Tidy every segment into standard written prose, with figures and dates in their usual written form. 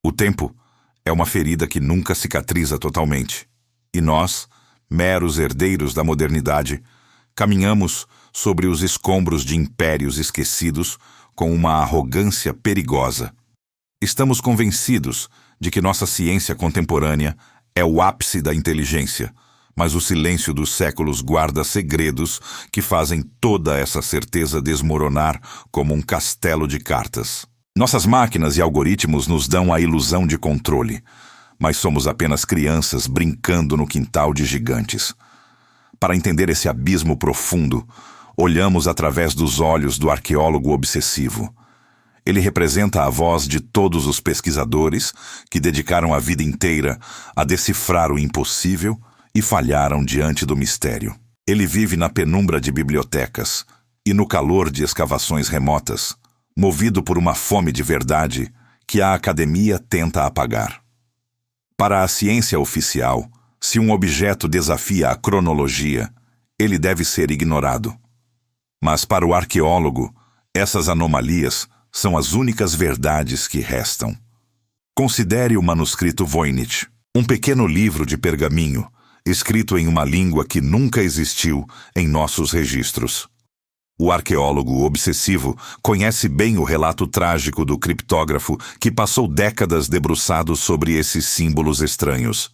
O tempo é uma ferida que nunca cicatriza totalmente. E nós, meros herdeiros da modernidade, caminhamos sobre os escombros de impérios esquecidos com uma arrogância perigosa. Estamos convencidos de que nossa ciência contemporânea é o ápice da inteligência, mas o silêncio dos séculos guarda segredos que fazem toda essa certeza desmoronar como um castelo de cartas. Nossas máquinas e algoritmos nos dão a ilusão de controle, mas somos apenas crianças brincando no quintal de gigantes. Para entender esse abismo profundo, olhamos através dos olhos do arqueólogo obsessivo. Ele representa a voz de todos os pesquisadores que dedicaram a vida inteira a decifrar o impossível e falharam diante do mistério. Ele vive na penumbra de bibliotecas e no calor de escavações remotas, movido por uma fome de verdade que a academia tenta apagar. Para a ciência oficial, se um objeto desafia a cronologia, ele deve ser ignorado. Mas para o arqueólogo, essas anomalias são as únicas verdades que restam. Considere o manuscrito Voynich, um pequeno livro de pergaminho, escrito em uma língua que nunca existiu em nossos registros. O arqueólogo obsessivo conhece bem o relato trágico do criptógrafo que passou décadas debruçado sobre esses símbolos estranhos.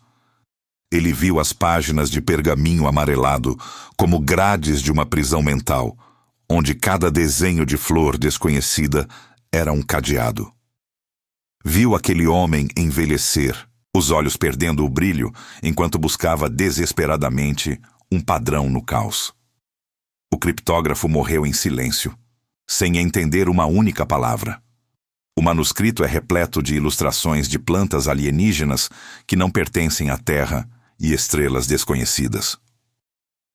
Ele viu as páginas de pergaminho amarelado como grades de uma prisão mental, onde cada desenho de flor desconhecida era um cadeado. Viu aquele homem envelhecer, os olhos perdendo o brilho enquanto buscava desesperadamente um padrão no caos. O criptógrafo morreu em silêncio, sem entender uma única palavra. O manuscrito é repleto de ilustrações de plantas alienígenas que não pertencem à Terra e estrelas desconhecidas.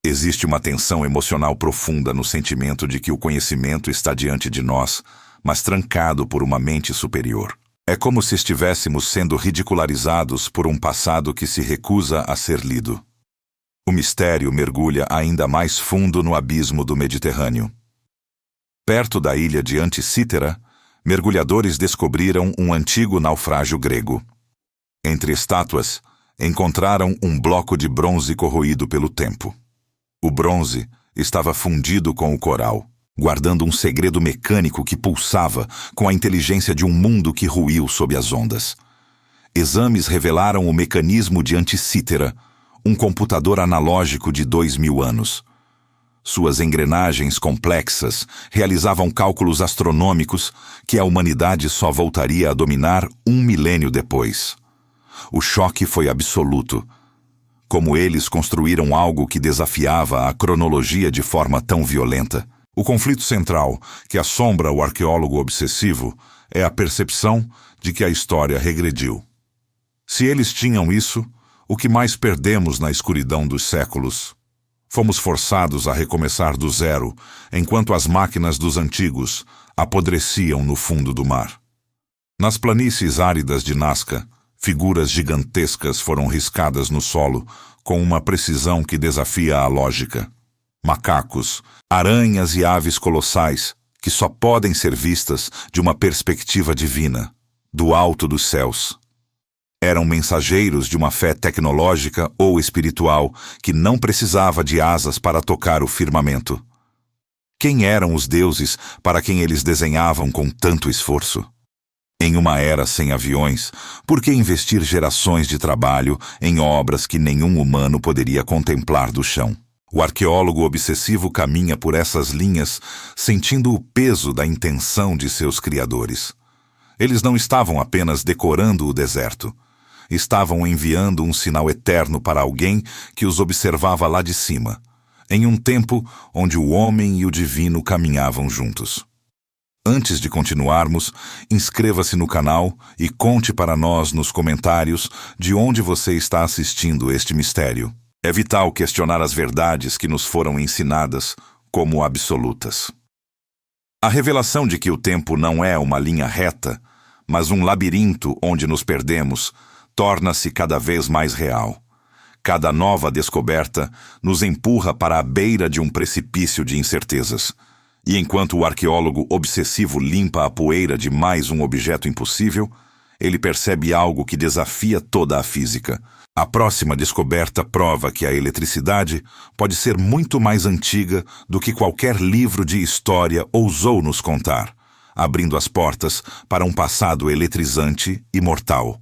Existe uma tensão emocional profunda no sentimento de que o conhecimento está diante de nós, mas trancado por uma mente superior. É como se estivéssemos sendo ridicularizados por um passado que se recusa a ser lido. O mistério mergulha ainda mais fundo no abismo do Mediterrâneo. Perto da ilha de Anticítera, mergulhadores descobriram um antigo naufrágio grego. Entre estátuas, encontraram um bloco de bronze corroído pelo tempo. O bronze estava fundido com o coral, guardando um segredo mecânico que pulsava com a inteligência de um mundo que ruiu sob as ondas. Exames revelaram o mecanismo de Anticítera, um computador analógico de 2000 anos. Suas engrenagens complexas realizavam cálculos astronômicos que a humanidade só voltaria a dominar 1 milênio depois. O choque foi absoluto. Como eles construíram algo que desafiava a cronologia de forma tão violenta? O conflito central que assombra o arqueólogo obsessivo é a percepção de que a história regrediu. Se eles tinham isso, o que mais perdemos na escuridão dos séculos? Fomos forçados a recomeçar do zero, enquanto as máquinas dos antigos apodreciam no fundo do mar. Nas planícies áridas de Nazca, figuras gigantescas foram riscadas no solo com uma precisão que desafia a lógica. Macacos, aranhas e aves colossais que só podem ser vistas de uma perspectiva divina, do alto dos céus. Eram mensageiros de uma fé tecnológica ou espiritual que não precisava de asas para tocar o firmamento. Quem eram os deuses para quem eles desenhavam com tanto esforço? Em uma era sem aviões, por que investir gerações de trabalho em obras que nenhum humano poderia contemplar do chão? O arqueólogo obsessivo caminha por essas linhas, sentindo o peso da intenção de seus criadores. Eles não estavam apenas decorando o deserto. Estavam enviando um sinal eterno para alguém que os observava lá de cima, em um tempo onde o homem e o divino caminhavam juntos. Antes de continuarmos, inscreva-se no canal e conte para nós nos comentários de onde você está assistindo este mistério. É vital questionar as verdades que nos foram ensinadas como absolutas. A revelação de que o tempo não é uma linha reta, mas um labirinto onde nos perdemos, torna-se cada vez mais real. Cada nova descoberta nos empurra para a beira de um precipício de incertezas. E enquanto o arqueólogo obsessivo limpa a poeira de mais um objeto impossível, ele percebe algo que desafia toda a física. A próxima descoberta prova que a eletricidade pode ser muito mais antiga do que qualquer livro de história ousou nos contar, abrindo as portas para um passado eletrizante e mortal.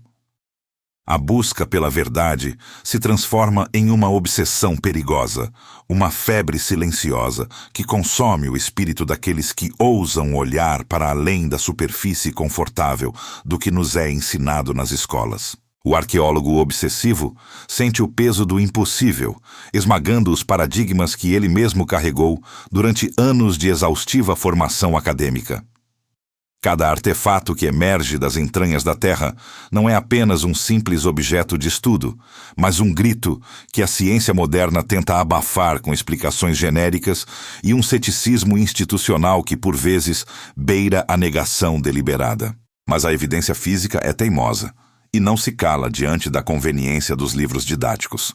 A busca pela verdade se transforma em uma obsessão perigosa, uma febre silenciosa que consome o espírito daqueles que ousam olhar para além da superfície confortável do que nos é ensinado nas escolas. O arqueólogo obsessivo sente o peso do impossível, esmagando os paradigmas que ele mesmo carregou durante anos de exaustiva formação acadêmica. Cada artefato que emerge das entranhas da Terra não é apenas um simples objeto de estudo, mas um grito que a ciência moderna tenta abafar com explicações genéricas e um ceticismo institucional que, por vezes, beira a negação deliberada. Mas a evidência física é teimosa e não se cala diante da conveniência dos livros didáticos.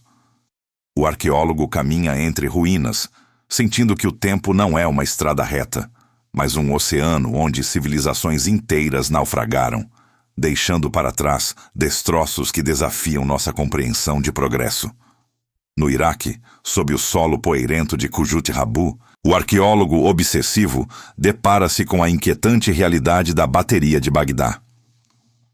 O arqueólogo caminha entre ruínas, sentindo que o tempo não é uma estrada reta, mas um oceano onde civilizações inteiras naufragaram, deixando para trás destroços que desafiam nossa compreensão de progresso. No Iraque, sob o solo poeirento de Qujut Rabu, o arqueólogo obsessivo depara-se com a inquietante realidade da bateria de Bagdá.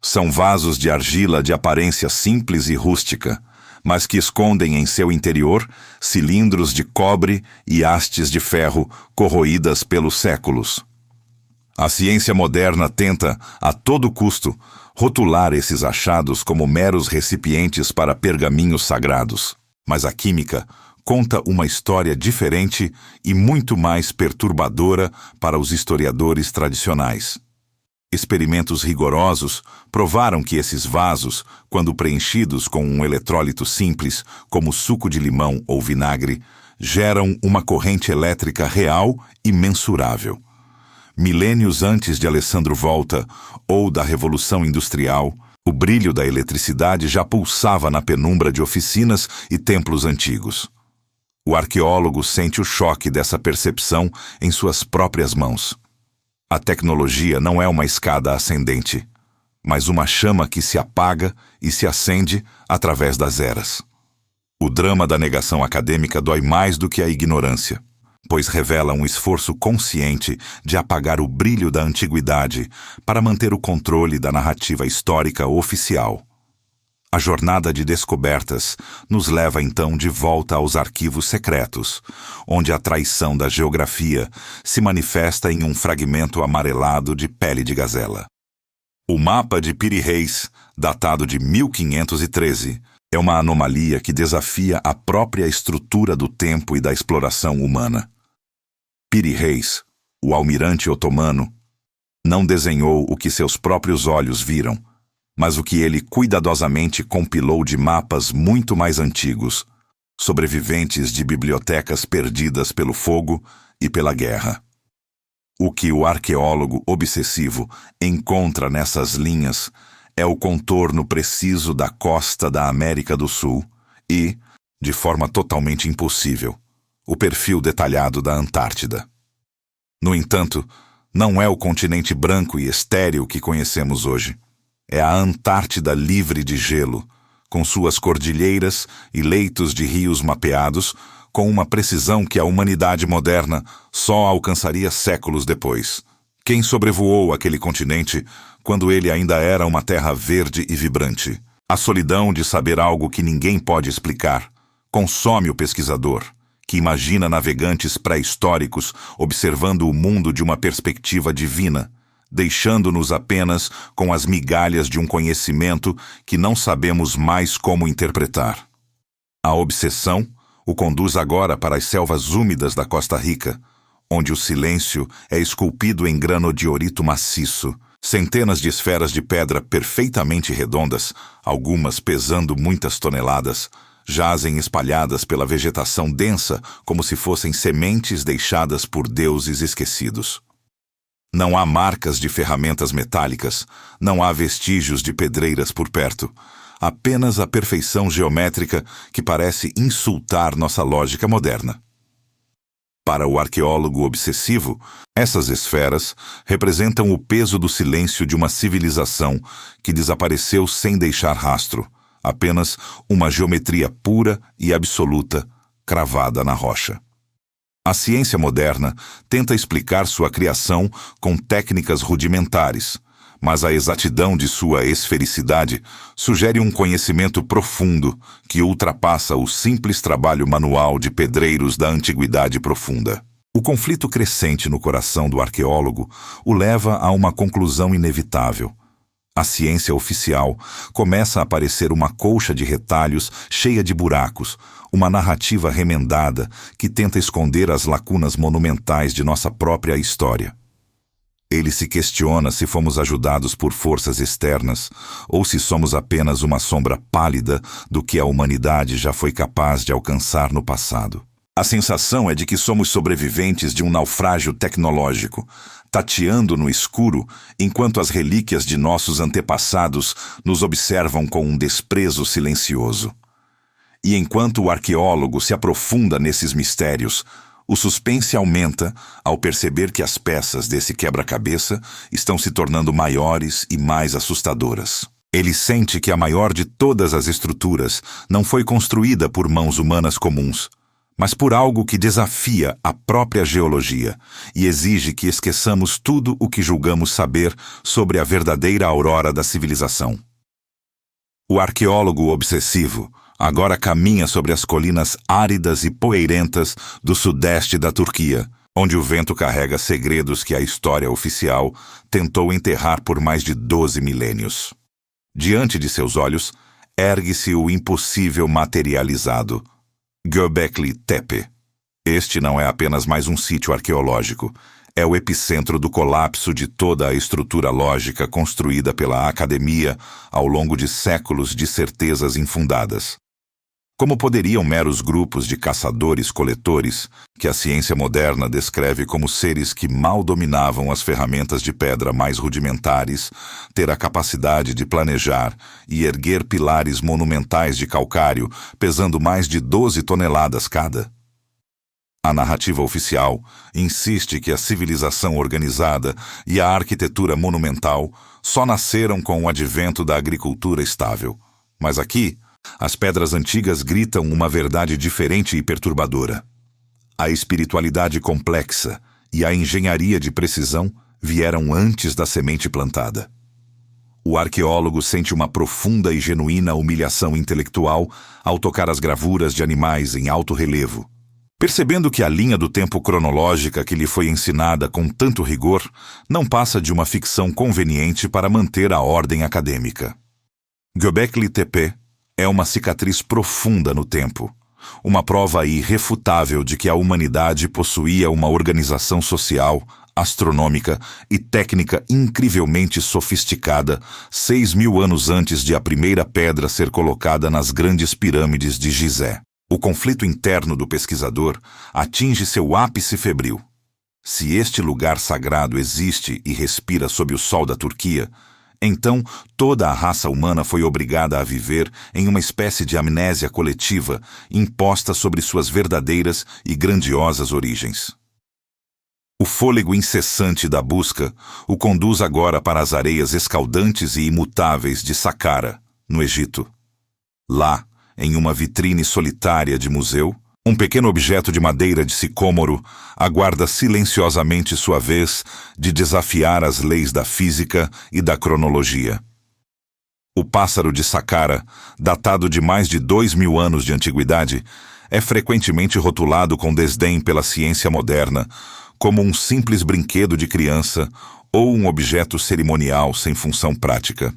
São vasos de argila de aparência simples e rústica, mas que escondem em seu interior cilindros de cobre e hastes de ferro corroídas pelos séculos. A ciência moderna tenta, a todo custo, rotular esses achados como meros recipientes para pergaminhos sagrados. Mas a química conta uma história diferente e muito mais perturbadora para os historiadores tradicionais. Experimentos rigorosos provaram que esses vasos, quando preenchidos com um eletrólito simples, como suco de limão ou vinagre, geram uma corrente elétrica real e mensurável. Milênios antes de Alessandro Volta ou da Revolução Industrial, o brilho da eletricidade já pulsava na penumbra de oficinas e templos antigos. O arqueólogo sente o choque dessa percepção em suas próprias mãos. A tecnologia não é uma escada ascendente, mas uma chama que se apaga e se acende através das eras. O drama da negação acadêmica dói mais do que a ignorância, pois revela um esforço consciente de apagar o brilho da antiguidade para manter o controle da narrativa histórica oficial. A jornada de descobertas nos leva então de volta aos arquivos secretos, onde a traição da geografia se manifesta em um fragmento amarelado de pele de gazela. O mapa de Piri Reis, datado de 1513, é uma anomalia que desafia a própria estrutura do tempo e da exploração humana. Piri Reis, o almirante otomano, não desenhou o que seus próprios olhos viram, mas o que ele cuidadosamente compilou de mapas muito mais antigos, sobreviventes de bibliotecas perdidas pelo fogo e pela guerra. O que o arqueólogo obsessivo encontra nessas linhas é o contorno preciso da costa da América do Sul e, de forma totalmente impossível, o perfil detalhado da Antártida. No entanto, não é o continente branco e estéril que conhecemos hoje. É a Antártida livre de gelo, com suas cordilheiras e leitos de rios mapeados, com uma precisão que a humanidade moderna só alcançaria séculos depois. Quem sobrevoou aquele continente quando ele ainda era uma terra verde e vibrante? A solidão de saber algo que ninguém pode explicar consome o pesquisador, que imagina navegantes pré-históricos observando o mundo de uma perspectiva divina, deixando-nos apenas com as migalhas de um conhecimento que não sabemos mais como interpretar. A obsessão o conduz agora para as selvas úmidas da Costa Rica, onde o silêncio é esculpido em granodiorito maciço. Centenas de esferas de pedra perfeitamente redondas, algumas pesando muitas toneladas, jazem espalhadas pela vegetação densa como se fossem sementes deixadas por deuses esquecidos. Não há marcas de ferramentas metálicas, não há vestígios de pedreiras por perto, apenas a perfeição geométrica que parece insultar nossa lógica moderna. Para o arqueólogo obsessivo, essas esferas representam o peso do silêncio de uma civilização que desapareceu sem deixar rastro, apenas uma geometria pura e absoluta cravada na rocha. A ciência moderna tenta explicar sua criação com técnicas rudimentares, mas a exatidão de sua esfericidade sugere um conhecimento profundo que ultrapassa o simples trabalho manual de pedreiros da antiguidade profunda. O conflito crescente no coração do arqueólogo o leva a uma conclusão inevitável. A ciência oficial começa a parecer uma colcha de retalhos cheia de buracos, uma narrativa remendada que tenta esconder as lacunas monumentais de nossa própria história. Ele se questiona se fomos ajudados por forças externas ou se somos apenas uma sombra pálida do que a humanidade já foi capaz de alcançar no passado. A sensação é de que somos sobreviventes de um naufrágio tecnológico, tateando no escuro enquanto as relíquias de nossos antepassados nos observam com um desprezo silencioso. E enquanto o arqueólogo se aprofunda nesses mistérios, o suspense aumenta ao perceber que as peças desse quebra-cabeça estão se tornando maiores e mais assustadoras. Ele sente que a maior de todas as estruturas não foi construída por mãos humanas comuns, mas por algo que desafia a própria geologia e exige que esqueçamos tudo o que julgamos saber sobre a verdadeira aurora da civilização. O arqueólogo obsessivo agora caminha sobre as colinas áridas e poeirentas do sudeste da Turquia, onde o vento carrega segredos que a história oficial tentou enterrar por mais de 12 milênios. Diante de seus olhos, ergue-se o impossível materializado, Göbekli Tepe. Este não é apenas mais um sítio arqueológico, é o epicentro do colapso de toda a estrutura lógica construída pela academia ao longo de séculos de certezas infundadas. Como poderiam meros grupos de caçadores-coletores, que a ciência moderna descreve como seres que mal dominavam as ferramentas de pedra mais rudimentares, ter a capacidade de planejar e erguer pilares monumentais de calcário pesando mais de 12 toneladas cada? A narrativa oficial insiste que a civilização organizada e a arquitetura monumental só nasceram com o advento da agricultura estável. Mas aqui, as pedras antigas gritam uma verdade diferente e perturbadora. A espiritualidade complexa e a engenharia de precisão vieram antes da semente plantada. O arqueólogo sente uma profunda e genuína humilhação intelectual ao tocar as gravuras de animais em alto relevo, percebendo que a linha do tempo cronológica que lhe foi ensinada com tanto rigor não passa de uma ficção conveniente para manter a ordem acadêmica. Göbekli Tepe é uma cicatriz profunda no tempo, uma prova irrefutável de que a humanidade possuía uma organização social, astronômica e técnica incrivelmente sofisticada 6.000 anos antes de a primeira pedra ser colocada nas grandes pirâmides de Gizé. O conflito interno do pesquisador atinge seu ápice febril. Se este lugar sagrado existe e respira sob o sol da Turquia, então toda a raça humana foi obrigada a viver em uma espécie de amnésia coletiva imposta sobre suas verdadeiras e grandiosas origens. O fôlego incessante da busca o conduz agora para as areias escaldantes e imutáveis de Saqqara, no Egito. Lá, em uma vitrine solitária de museu, um pequeno objeto de madeira de sicômoro aguarda silenciosamente sua vez de desafiar as leis da física e da cronologia. O pássaro de Saqqara, datado de mais de 2.000 anos de antiguidade, é frequentemente rotulado com desdém pela ciência moderna como um simples brinquedo de criança ou um objeto cerimonial sem função prática.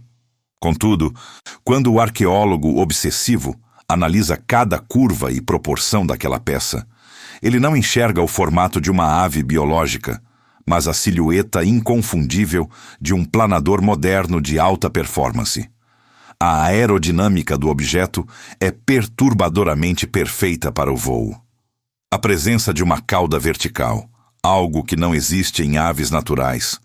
Contudo, quando o arqueólogo obsessivo analisa cada curva e proporção daquela peça, ele não enxerga o formato de uma ave biológica, mas a silhueta inconfundível de um planador moderno de alta performance. A aerodinâmica do objeto é perturbadoramente perfeita para o voo. A presença de uma cauda vertical, algo que não existe em aves naturais,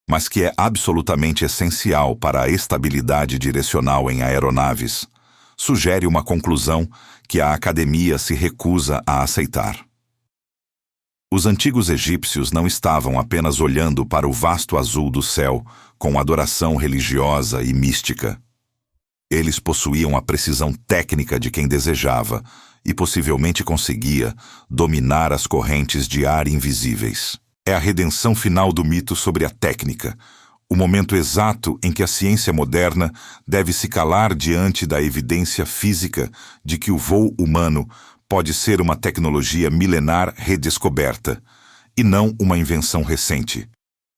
mas que é absolutamente essencial para a estabilidade direcional em aeronaves, sugere uma conclusão que a academia se recusa a aceitar. Os antigos egípcios não estavam apenas olhando para o vasto azul do céu com adoração religiosa e mística. Eles possuíam a precisão técnica de quem desejava e possivelmente conseguia dominar as correntes de ar invisíveis. É a redenção final do mito sobre a técnica, o momento exato em que a ciência moderna deve se calar diante da evidência física de que o voo humano pode ser uma tecnologia milenar redescoberta, e não uma invenção recente.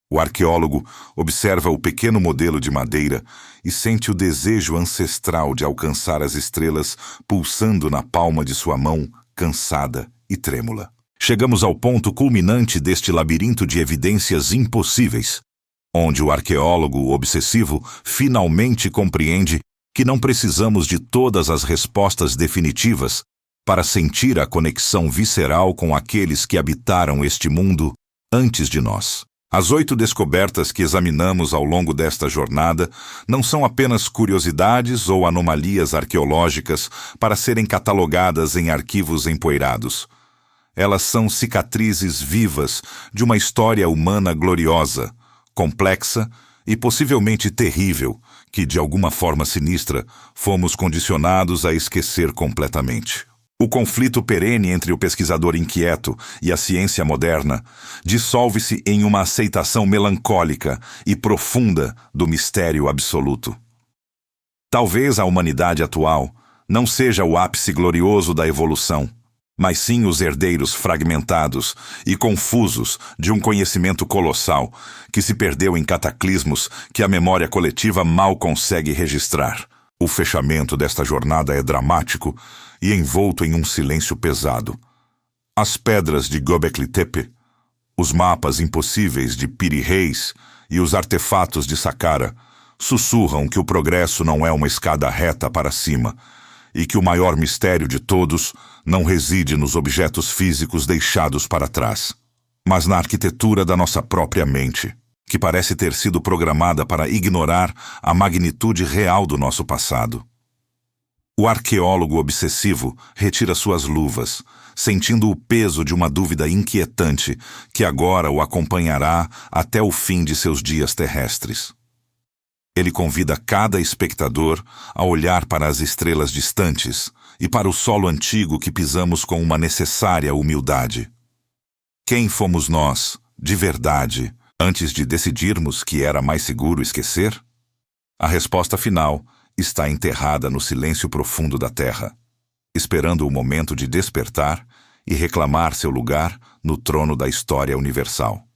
O arqueólogo observa o pequeno modelo de madeira e sente o desejo ancestral de alcançar as estrelas pulsando na palma de sua mão, cansada e trêmula. Chegamos ao ponto culminante deste labirinto de evidências impossíveis, onde o arqueólogo obsessivo finalmente compreende que não precisamos de todas as respostas definitivas para sentir a conexão visceral com aqueles que habitaram este mundo antes de nós. As 8 descobertas que examinamos ao longo desta jornada não são apenas curiosidades ou anomalias arqueológicas para serem catalogadas em arquivos empoeirados. Elas são cicatrizes vivas de uma história humana gloriosa, complexa e possivelmente terrível, que, de alguma forma sinistra, fomos condicionados a esquecer completamente. O conflito perene entre o pesquisador inquieto e a ciência moderna dissolve-se em uma aceitação melancólica e profunda do mistério absoluto. Talvez a humanidade atual não seja o ápice glorioso da evolução, mas sim os herdeiros fragmentados e confusos de um conhecimento colossal que se perdeu em cataclismos que a memória coletiva mal consegue registrar. O fechamento desta jornada é dramático e envolto em um silêncio pesado. As pedras de Göbekli Tepe, os mapas impossíveis de Piri Reis e os artefatos de Saqqara sussurram que o progresso não é uma escada reta para cima e que o maior mistério de todos não reside nos objetos físicos deixados para trás, mas na arquitetura da nossa própria mente, que parece ter sido programada para ignorar a magnitude real do nosso passado. O arqueólogo obsessivo retira suas luvas, sentindo o peso de uma dúvida inquietante que agora o acompanhará até o fim de seus dias terrestres. Ele convida cada espectador a olhar para as estrelas distantes e para o solo antigo que pisamos com uma necessária humildade. Quem fomos nós, de verdade, antes de decidirmos que era mais seguro esquecer? A resposta final está enterrada no silêncio profundo da Terra, esperando o momento de despertar e reclamar seu lugar no trono da história universal.